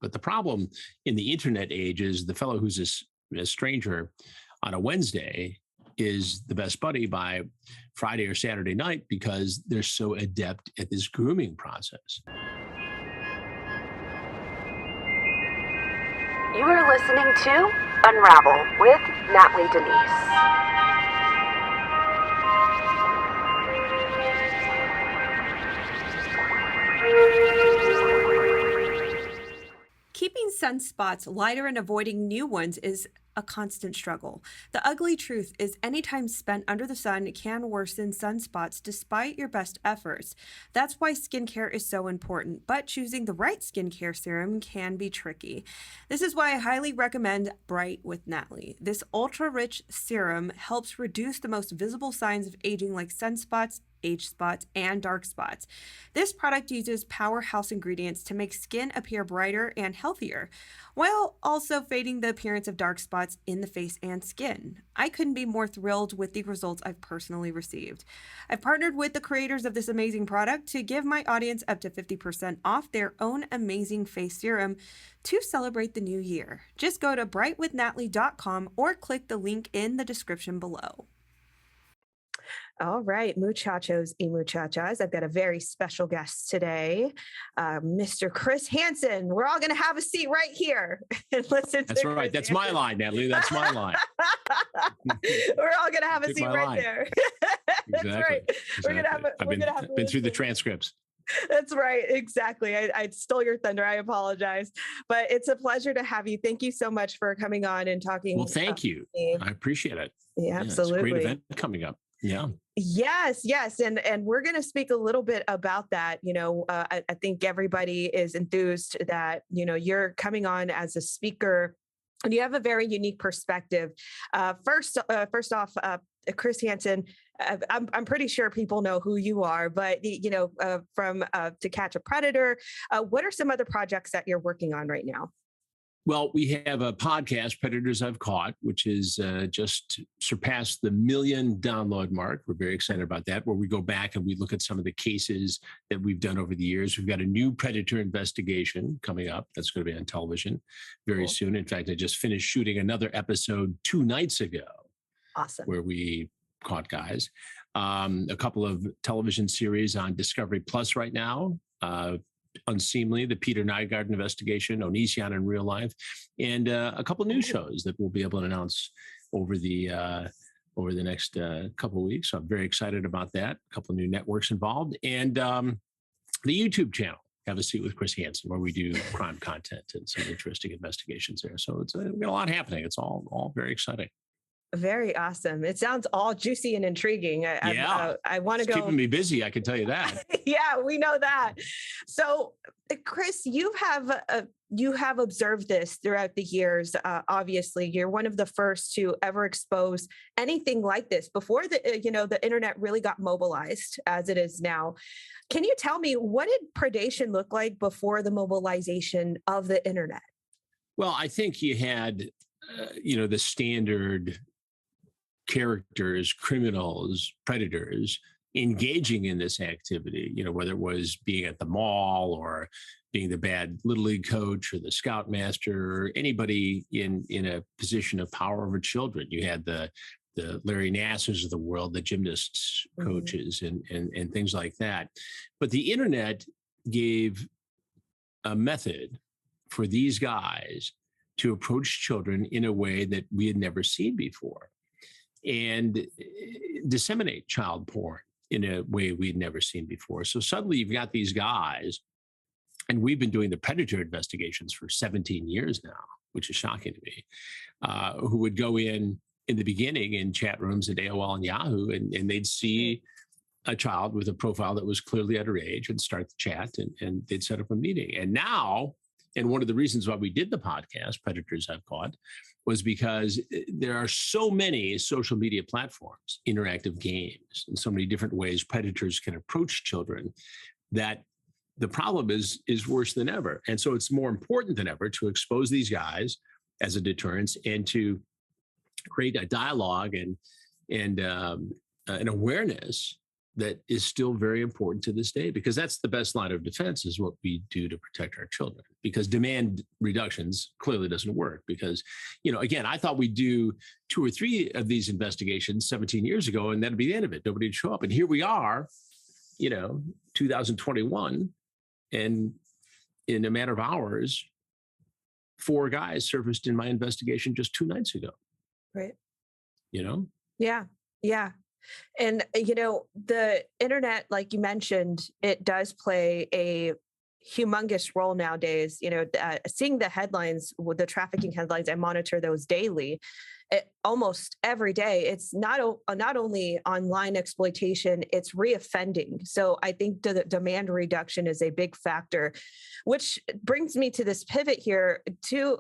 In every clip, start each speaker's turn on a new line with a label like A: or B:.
A: But the problem in the internet age is the fellow who's a stranger on a Wednesday is the best buddy by Friday or Saturday night because they're so adept at this grooming process.
B: You are listening to Unravel with Natalie Denise.
C: Keeping sunspots lighter and avoiding new ones is a constant struggle. The ugly truth is any time spent under the sun can worsen sunspots despite your best efforts. That's why skincare is so important, but choosing the right skincare serum can be tricky. This is why I highly recommend Bright with Natalie. This ultra-rich serum helps reduce the most visible signs of aging like sunspots, age spots, and dark spots. This product uses powerhouse ingredients to make skin appear brighter and healthier, while also fading the appearance of dark spots in the face and skin. I couldn't be more thrilled with the results I've personally received. I've partnered with the creators of this amazing product to give my audience up to 50% off their own amazing face serum to celebrate the new year. Just go to brightwithnatalie.com or click the link in the description below.
D: All right, muchachos y muchachas. I've got a very special guest today, Mr. Chris Hansen. We're all going to have a seat right here and listen to
A: That's right.
D: Chris
A: That's
D: Hansen.
A: my line, Natalie. That's my line.
D: We're all going to have a seat right there. That's
A: Exactly.
D: right.
A: Exactly.
D: We're going to have
A: I've been through the transcripts.
D: That's right. Exactly. I stole your thunder. I apologize, but it's a pleasure to have you. Thank you so much for coming on and talking.
A: Well, thank you. I appreciate it.
D: Yeah, absolutely.
A: It's a great event coming up. Yeah.
D: Yes. And we're going to speak a little bit about that. I think everybody is enthused that, you're coming on as a speaker and you have a very unique perspective. First off, Chris Hansen, I'm pretty sure people know who you are, but, from To Catch a Predator, what are some other projects that you're working on right now?
A: Well, we have a podcast, Predators I've Caught, which is just surpassed the 1 million download mark. We're very excited about that, where we go back and we look at some of the cases that we've done over the years. We've got a new predator investigation coming up that's going to be on television very soon. In fact, I just finished shooting another episode 2 nights ago.
D: Awesome.
A: Where we caught guys. A couple of television series on Discovery Plus right now. Unseemly, the Peter Nygard investigation, Onision in real life, and a couple new shows that we'll be able to announce over the next couple of weeks. So I'm very excited about that. A couple of new networks involved, and the YouTube channel, Have a Seat with Chris Hansen, where we do crime content and some interesting investigations there. So it's we've got a lot happening. It's all very exciting.
D: Very awesome. It sounds all juicy and intriguing. I want to go.
A: Keeping me busy, I can tell you that.
D: Yeah, we know that. So, Chris, you have observed this throughout the years. Obviously, you're one of the first to ever expose anything like this before the internet really got mobilized as it is now. Can you tell me, what did predation look like before the mobilization of the internet?
A: Well, I think you had, the standard characters, criminals, predators engaging in this activity, whether it was being at the mall or being the bad little league coach or the scoutmaster or anybody in a position of power over children. You had the Larry Nassars of the world, the gymnasts coaches and things like that. But the internet gave a method for these guys to approach children in a way that we had never seen before and disseminate child porn in a way we'd never seen before. So suddenly you've got these guys, and we've been doing the predator investigations for 17 years now, which is shocking to me, who would go in the beginning in chat rooms at AOL and Yahoo, and they'd see a child with a profile that was clearly underage and start the chat, and they'd set up a meeting. And now, and one of the reasons why we did the podcast, Predators I've Caught, was because there are so many social media platforms, interactive games, and so many different ways predators can approach children that the problem is worse than ever. And so it's more important than ever to expose these guys as a deterrence and to create a dialogue and an awareness that is still very important to this day, because that's the best line of defense, is what we do to protect our children. Because demand reductions clearly doesn't work, because, again, I thought we'd do 2 or 3 of these investigations 17 years ago, and that'd be the end of it. Nobody would show up. And here we are, 2021, and in a matter of hours, 4 guys surfaced in my investigation just 2 nights ago.
D: Right.
A: Yeah.
D: Yeah. And, the internet, like you mentioned, it does play a humongous role nowadays. Seeing the headlines, with the trafficking headlines, I monitor those daily. Almost every day, it's not only online exploitation, it's reoffending. So I think the demand reduction is a big factor, which brings me to this pivot here to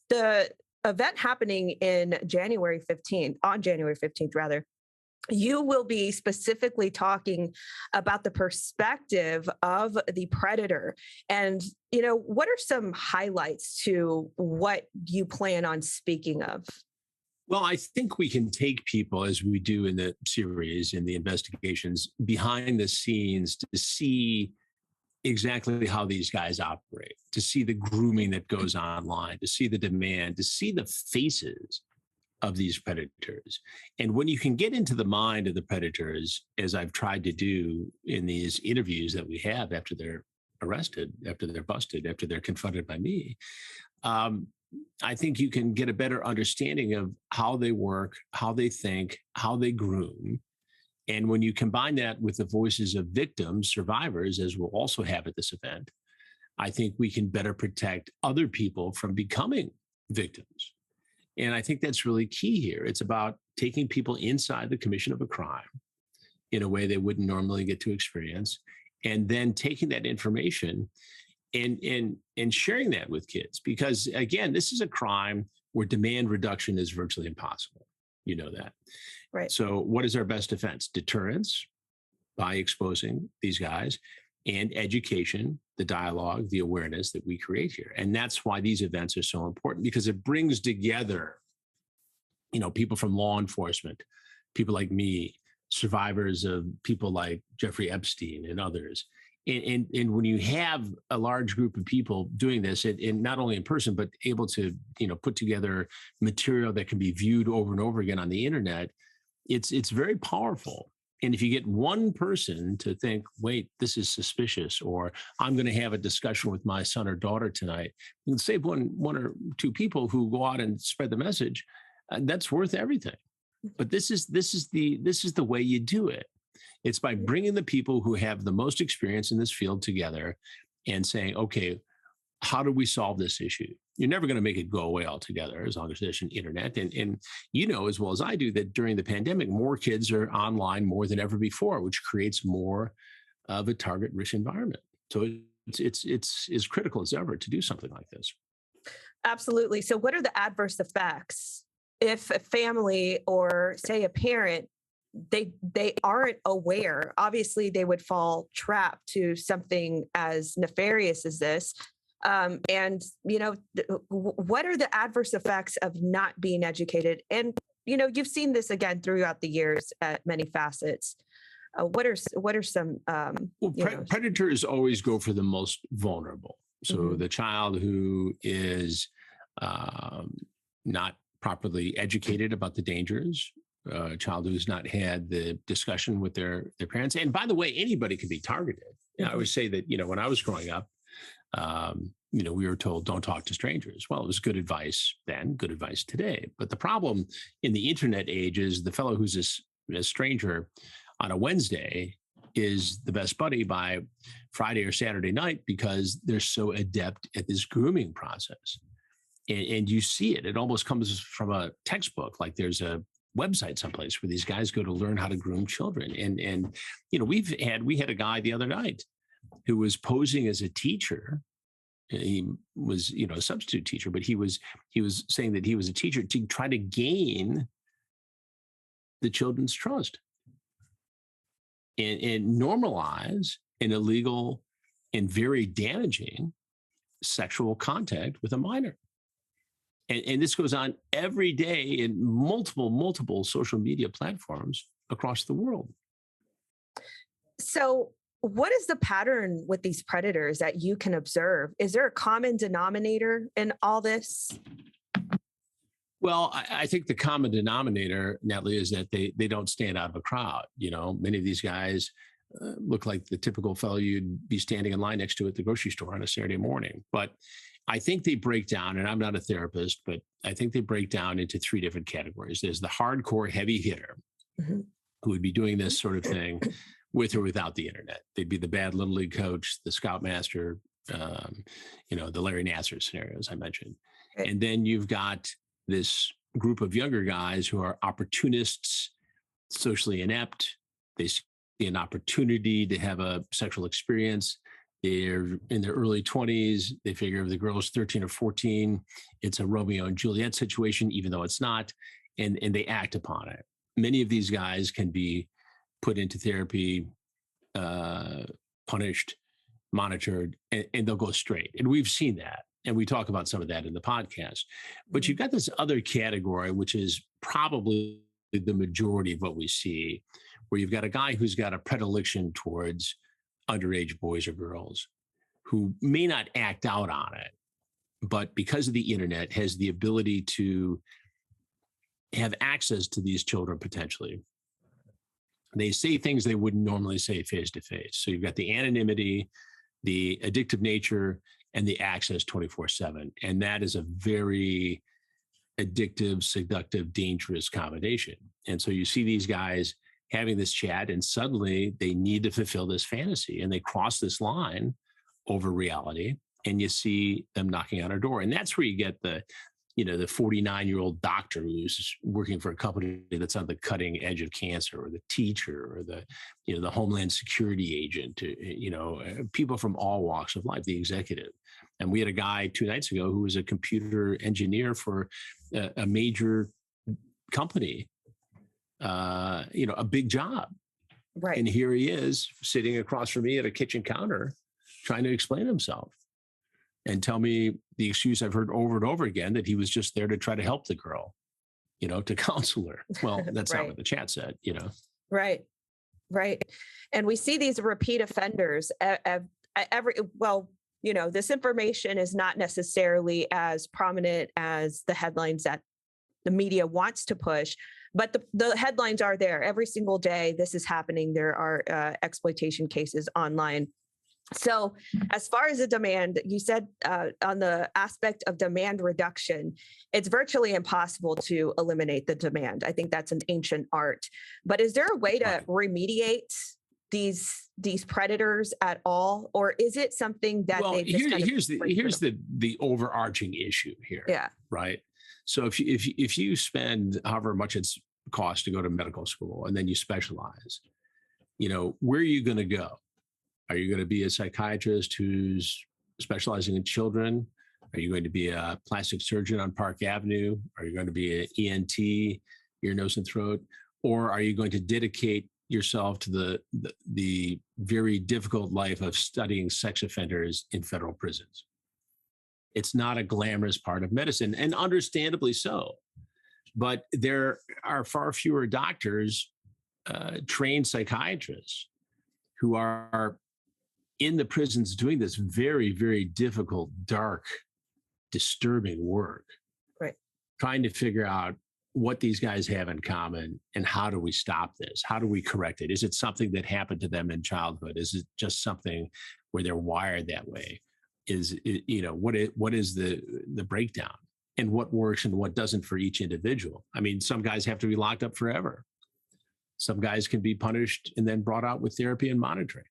D: the event happening on January 15th, rather. You will be specifically talking about the perspective of the predator. And, what are some highlights to what you plan on speaking of?
A: Well, I think we can take people, as we do in the series, in the investigations, behind the scenes to see exactly how these guys operate, to see the grooming that goes online, to see the demand, to see the faces of these predators. And when you can get into the mind of the predators, as I've tried to do in these interviews that we have after they're arrested, after they're busted, after they're confronted by me, I think you can get a better understanding of how they work, how they think, how they groom. And when you combine that with the voices of victims, survivors, as we'll also have at this event, I think we can better protect other people from becoming victims. And I think that's really key here. It's about taking people inside the commission of a crime in a way they wouldn't normally get to experience, and then taking that information and sharing that with kids. Because again, this is a crime where demand reduction is virtually impossible. You know that.
D: Right.
A: So what is our best defense? Deterrence by exposing these guys, and education, the dialogue, the awareness that we create here. And that's why these events are so important, because it brings together, people from law enforcement, people like me, survivors of people like Jeffrey Epstein and others. And when you have a large group of people doing this, and not only in person, but able to, put together material that can be viewed over and over again on the internet, it's very powerful. And if you get one person to think, wait, this is suspicious, or I'm going to have a discussion with my son or daughter tonight, you can save one or 2 people who go out and spread the message. That's worth everything. But this is the way you do it. It's by bringing the people who have the most experience in this field together and saying, okay, how do we solve this issue? You're never going to make it go away altogether as long as there's an internet. And as well as I do, that during the pandemic, more kids are online more than ever before, which creates more of a target-rich environment. So it's as critical as ever to do something like this.
D: Absolutely. So what are the adverse effects if a family, or say a parent, they aren't aware? Obviously, they would fall trap to something as nefarious as this. What are the adverse effects of not being educated? And, you've seen this again throughout the years at many facets. What are some,
A: predators always go for the most vulnerable. So
D: Mm-hmm.
A: the child who is not properly educated about the dangers, a child who's not had the discussion with their parents. And by the way, anybody can be targeted. I always say that, when I was growing up, we were told, don't talk to strangers. Well, it was good advice then, good advice today. But the problem in the internet age is the fellow who's a stranger on a Wednesday is the best buddy by Friday or Saturday night, because they're so adept at this grooming process. And you see it. It almost comes from a textbook, like there's a website someplace where these guys go to learn how to groom children. And we had a guy the other night who was posing as a teacher. He was, a substitute teacher, but he was saying that he was a teacher to try to gain the children's trust and normalize an illegal and very damaging sexual contact with a minor. And this goes on every day in multiple social media platforms across the world.
D: So, what is the pattern with these predators that you can observe? Is there a common denominator in all this?
A: Well, I think the common denominator, Natalie, is that they don't stand out of a crowd. Many of these guys look like the typical fellow you'd be standing in line next to at the grocery store on a Saturday morning. But I think they break down, and I'm not a therapist, but I think they break down into three different categories. There's the hardcore heavy hitter who would be doing this sort of thing with or without the internet. They'd be the bad little league coach, the scoutmaster, the Larry Nassar scenarios I mentioned.
D: Right.
A: And then you've got this group of younger guys who are opportunists, socially inept. They see an opportunity to have a sexual experience. They're in their early 20s. They figure if the girl's 13 or 14, it's a Romeo and Juliet situation, even though it's not, and they act upon it. Many of these guys can be put into therapy, punished, monitored, and they'll go straight. And we've seen that. And we talk about some of that in the podcast. But you've got this other category, which is probably the majority of what we see, where you've got a guy who's got a predilection towards underage boys or girls who may not act out on it, but because of the internet has the ability to have access to these children potentially. They say things they wouldn't normally say face to face. So you've got the anonymity, the addictive nature, and the access 24/7. And that is a very addictive, seductive, dangerous combination. And so you see these guys having this chat, and suddenly they need to fulfill this fantasy, and they cross this line over reality, and you see them knocking on our door. And that's where you get the 49-year-old doctor who's working for a company that's on the cutting edge of cancer, or the teacher, or the Homeland Security agent, people from all walks of life, the executive. And we had a guy 2 nights ago who was a computer engineer for a major company, a big job.
D: Right.
A: And here he is sitting across from me at a kitchen counter trying to explain himself and tell me the excuse I've heard over and over again, that he was just there to try to help the girl, to counsel her. Well, that's
D: Right.
A: not what the chat said,
D: Right. Right. And we see these repeat offenders this information is not necessarily as prominent as the headlines that the media wants to push, but the headlines are there every single day. This is happening. There are exploitation cases online. So as far as the demand, you said on the aspect of demand reduction, it's virtually impossible to eliminate the demand. I think that's an ancient art. But is there a way to remediate these predators at all, or is it something that they just
A: here's the overarching issue here?
D: Yeah.
A: Right. So if you spend however much it's cost to go to medical school and then you specialize, where are you going to go? Are you going to be a psychiatrist who's specializing in children? Are you going to be a plastic surgeon on Park Avenue? Are you going to be an ENT, ear, nose, and throat? Or are you going to dedicate yourself to the very difficult life of studying sex offenders in federal prisons? It's not a glamorous part of medicine, and understandably so. But there are far fewer doctors, trained psychiatrists, who are in the prisons doing this very, very difficult, dark, disturbing work.
D: Right.
A: Trying to figure out what these guys have in common and how do we stop this? How do we correct it? Is it something that happened to them in childhood? Is it just something where they're wired that way? What is the breakdown, and what works and what doesn't for each individual? I mean, some guys have to be locked up forever. Some guys can be punished and then brought out with therapy and monitoring.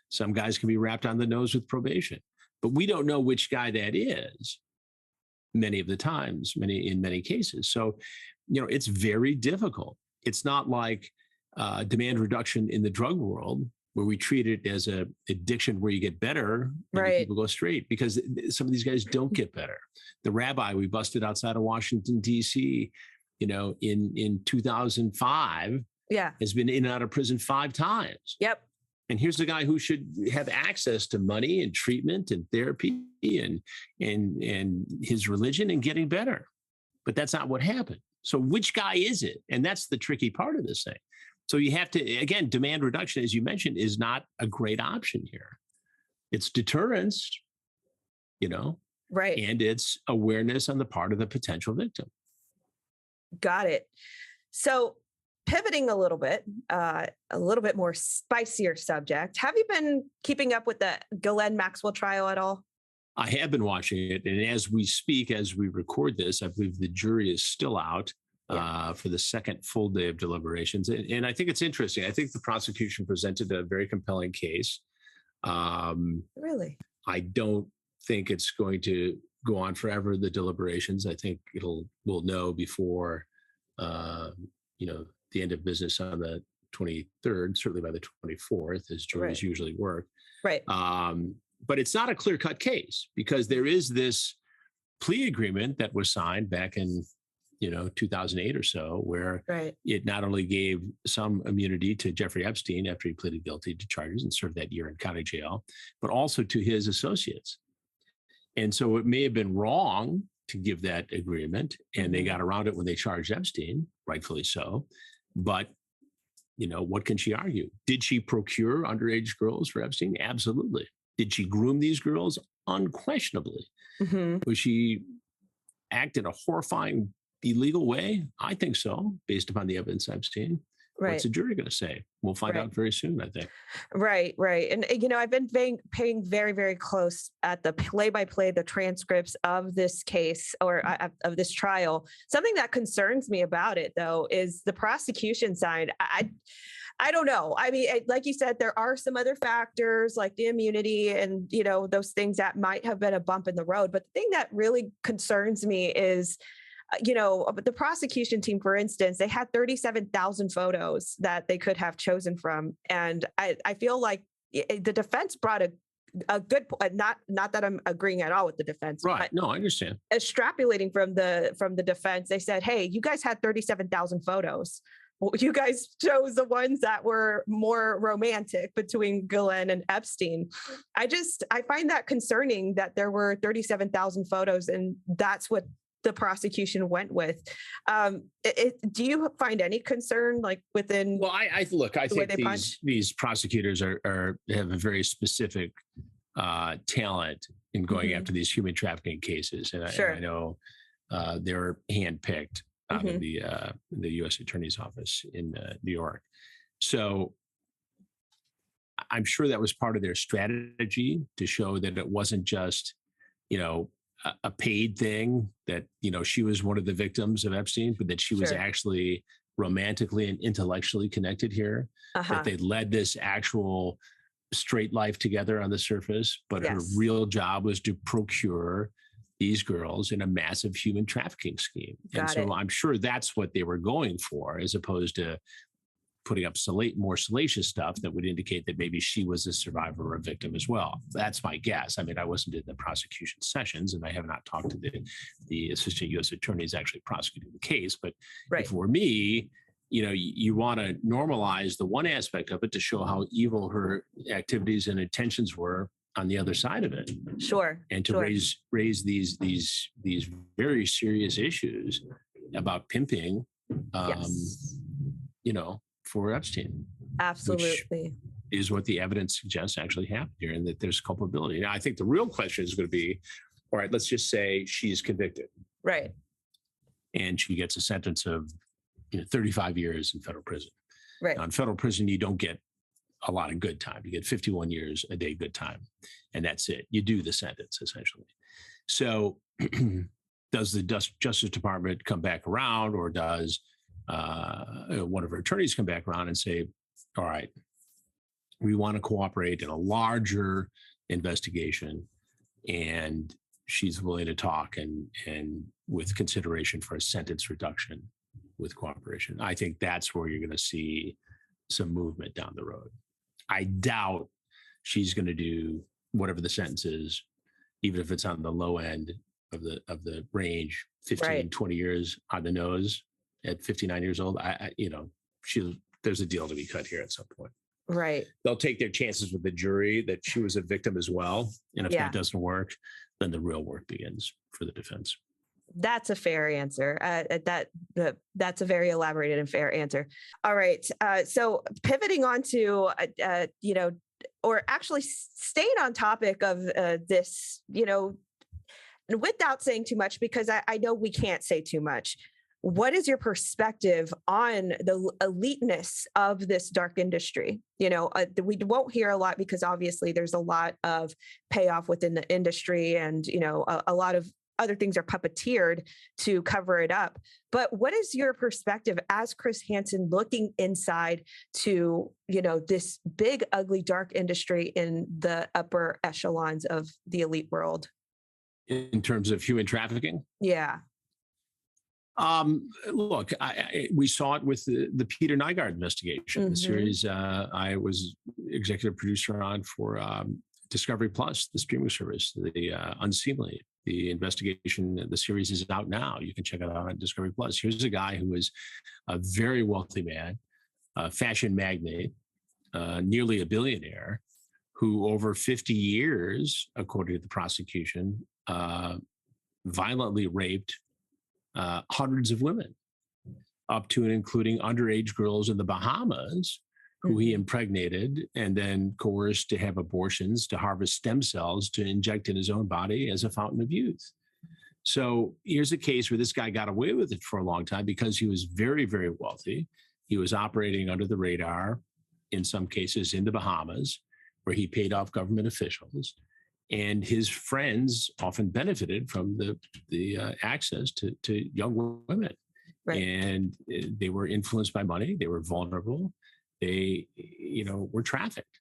A: Some guys can be wrapped on the nose with probation, but we don't know which guy that is many of the times, in many cases. So, it's very difficult. It's not like demand reduction in the drug world, where we treat it as a addiction where you get better and
D: Right.
A: people go straight, because some of these guys don't get better. The rabbi we busted outside of Washington, D.C., in 2005, has been in and out of prison 5 times.
D: Yep.
A: And here's a guy who should have access to money and treatment and therapy and his religion and getting better. But that's not what happened. So which guy is it? And that's the tricky part of this thing. So you have to, again, demand reduction, as you mentioned, is not a great option here. It's deterrence,
D: Right.
A: and it's awareness on the part of the potential victim.
D: Got it. So pivoting a little bit more spicier subject. Have you been keeping up with the Ghislaine Maxwell trial at all?
A: I have been watching it. And as we speak, as we record this, I believe the jury is still out for the second full day of deliberations. And I think it's interesting. I think the prosecution presented a very compelling case.
D: Really?
A: I don't think it's going to go on forever, the deliberations. I think we'll know before, the end of business on the 23rd, certainly by the 24th, as juries usually work.
D: Right.
A: But it's not a clear-cut case because there is this plea agreement that was signed back in 2008 or so, where it not only gave some immunity to Jeffrey Epstein after he pleaded guilty to charges and served that year in county jail, but also to his associates. And so it may have been wrong to give that agreement, and they got around it when they charged Epstein, rightfully so. But, what can she argue? Did she procure underage girls for Epstein? Absolutely. Did she groom these girls? Unquestionably. Was she act in a horrifying, illegal way? I think so, based upon the evidence I've seen. What's the jury going to say? We'll find out very soon, I think.
D: Right. And, I've been paying very, very close at the play-by-play, the transcripts of this case or of this trial. Something that concerns me about it, though, is the prosecution side. I don't know. I mean, like you said, there are some other factors like the immunity and, those things that might have been a bump in the road. But the thing that really concerns me is, the prosecution team, for instance, they had 37,000 photos that they could have chosen from. And I feel like the defense brought a good point, not that I'm agreeing at all with the defense.
A: Right. No, I understand.
D: Extrapolating from the defense, they said, hey, you guys had 37,000 photos. Well, you guys chose the ones that were more romantic between Ghislaine and Epstein. I find that concerning that there were 37,000 photos and that's what the prosecution went with. Do you find any concern within?
A: Well, I think these prosecutors have a very specific talent in going after these human trafficking cases. And I know they're handpicked out of the U.S. Attorney's Office in New York. So I'm sure that was part of their strategy to show that it wasn't just, a paid thing, that, she was one of the victims of Epstein, but that she was actually romantically and intellectually connected here, that they led this actual straight life together on the surface, but her real job was to procure these girls in a massive human trafficking scheme. I'm sure that's what they were going for, as opposed to putting up more salacious stuff that would indicate that maybe she was a survivor or a victim as well. That's my guess. I mean, I wasn't in the prosecution sessions and I have not talked to the assistant U.S. attorneys actually prosecuting the case. But if it were me, you want to normalize the one aspect of it to show how evil her activities and intentions were on the other side of it. And to raise these very serious issues about pimping, for Epstein.
D: Absolutely.
A: Which is what the evidence suggests actually happened here, and that there's culpability. Now, I think the real question is going to be, all right, let's just say she's convicted.
D: Right.
A: And she gets a sentence of 35 years in federal prison.
D: Right.
A: Now, in federal prison, you don't get a lot of good time. You get 51 years a day good time, and that's it. You do the sentence, essentially. So does the Justice Department come back around, or does one of her attorneys come back around and say, all right, we want to cooperate in a larger investigation, and she's willing to talk and with consideration for a sentence reduction with cooperation. I think that's where you're going to see some movement down the road. I doubt she's going to do whatever the sentence is, even if it's on the low end of the range, 15, 20 years on the nose. At 59 years old, there's a deal to be cut here at some point.
D: Right.
A: They'll take their chances with the jury that she was a victim as well. And if that doesn't work, then the real work begins for the defense.
D: That's a fair answer. That's a very elaborated and fair answer. All right. So pivoting on to, or actually staying on topic of this, without saying too much, because I know we can't say too much. What is your perspective on the eliteness of this dark industry? We won't hear a lot because obviously there's a lot of payoff within the industry, and, a lot of other things are puppeteered to cover it up. But what is your perspective as Chris Hansen looking inside to, this big, ugly, dark industry in the upper echelons of the elite world?
A: In terms of human trafficking?
D: Yeah.
A: Look, we saw it with the 𝘠𝘪𝘦 investigation, the series I was executive producer on for Discovery Plus, the streaming service, the Unseemly. The investigation, the series is out now. You can check it out on Discovery Plus. Here's a guy who was a very wealthy man, a fashion magnate, nearly a billionaire, who over 50 years, according to the prosecution, violently raped hundreds of women, up to and including underage girls in the Bahamas, who he impregnated and then coerced to have abortions to harvest stem cells to inject in his own body as a fountain of youth. So here's a case where this guy got away with it for a long time because he was very, very wealthy. He was operating under the radar, in some cases in the Bahamas, where he paid off government officials. And his friends often benefited from the access to young women. Right. And they were influenced by money. They were vulnerable. They, were trafficked.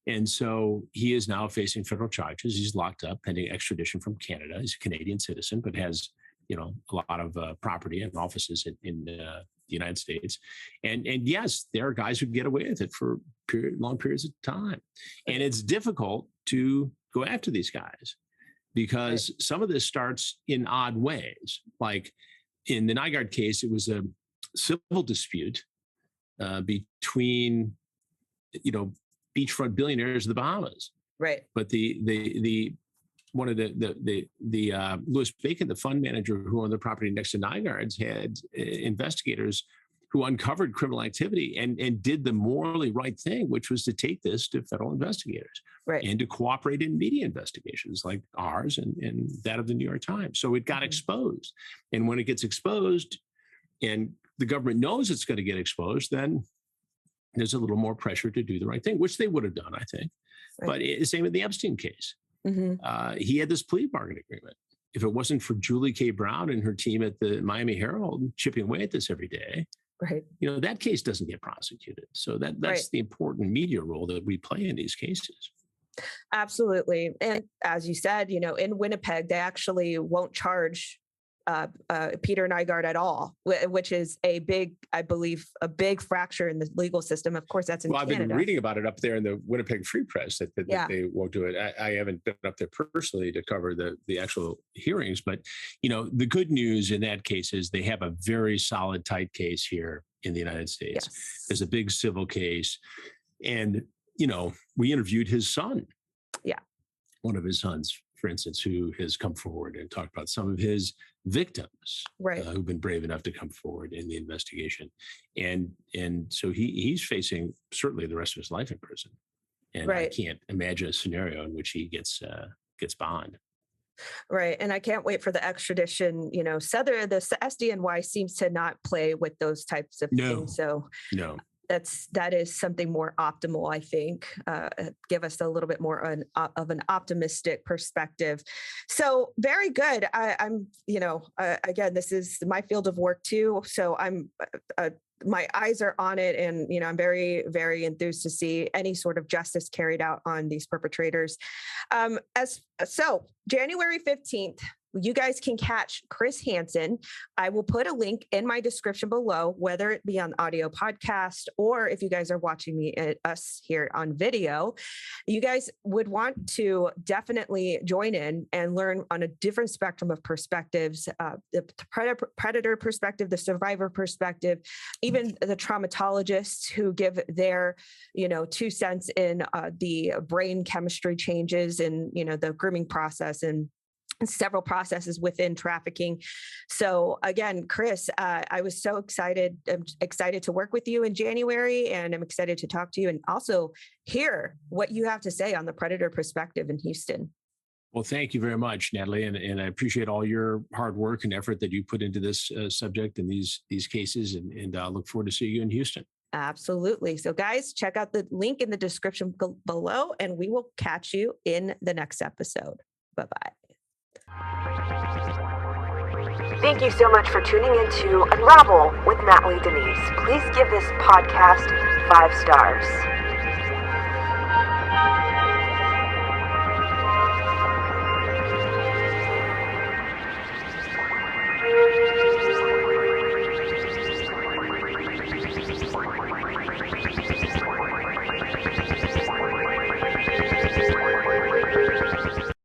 A: And so he is now facing federal charges. He's locked up pending extradition from Canada. He's a Canadian citizen, but has, a lot of property and offices in the United States. And yes, there are guys who get away with it for long periods of time. And it's difficult to go after these guys because some of this starts in odd ways. Like in the Nygaard case, it was a civil dispute between, beachfront billionaires of the Bahamas. Right. But the one of the Louis Bacon, the fund manager who owned the property next to Nygaard's, had investigators who uncovered criminal activity and did the morally right thing, which was to take this to federal investigators and to cooperate in media investigations like ours and that of the New York Times. So it got exposed. And when it gets exposed and the government knows it's going to get exposed, then there's a little more pressure to do the right thing, which they would have done, I think. But same in the Epstein case. He had this plea bargain agreement. If it wasn't for Julie K. Brown and her team at the Miami Herald chipping away at this every day, that case doesn't get prosecuted. So that's the important media role that we play in these cases.
D: Absolutely. And as you said, in Winnipeg, they actually won't charge Peter Nygaard at all, which is I believe, a big fracture in the legal system. Of course, that's in Canada.
A: I've been reading about it up there in the Winnipeg Free Press that they won't do it. I haven't been up there personally to cover the actual hearings, but the good news in that case is they have a very solid, tight case here in the United States. Yes. There's a big civil case, and we interviewed his son. Yeah, one of his sons, for instance, who has come forward and talked about some of his victims who've been brave enough to come forward in the investigation. And so he's facing certainly the rest of his life in prison. And I can't imagine a scenario in which he gets bond.
D: Right. And I can't wait for the extradition. The SDNY seems to not play with those types of things. So that is something more optimal, I think, give us a little bit more of an optimistic perspective. So very good. I'm again, this is my field of work too. So my eyes are on it, and I'm very, very enthused to see any sort of justice carried out on these perpetrators. So January 15th, you guys can catch Chris Hansen. I will put a link in my description below, whether it be on audio podcast or if you guys are watching us here on video. You guys would want to definitely join in and learn on a different spectrum of perspectives, the predator perspective, the survivor perspective, even the traumatologists who give their 2 cents in the brain chemistry changes and the grooming process and several processes within trafficking. So again, Chris, I was so excited. I'm excited to work with you in January, and I'm excited to talk to you and also hear what you have to say on the predator perspective in Houston.
A: Well, thank you very much, Natalie, and I appreciate all your hard work and effort that you put into this subject and these cases, and look forward to seeing you in Houston.
D: Absolutely. So guys, check out the link in the description below, and we will catch you in the next episode. Bye-bye.
B: Thank you so much for tuning in to Unravel with Natalie Denise. Please give this podcast 5 stars.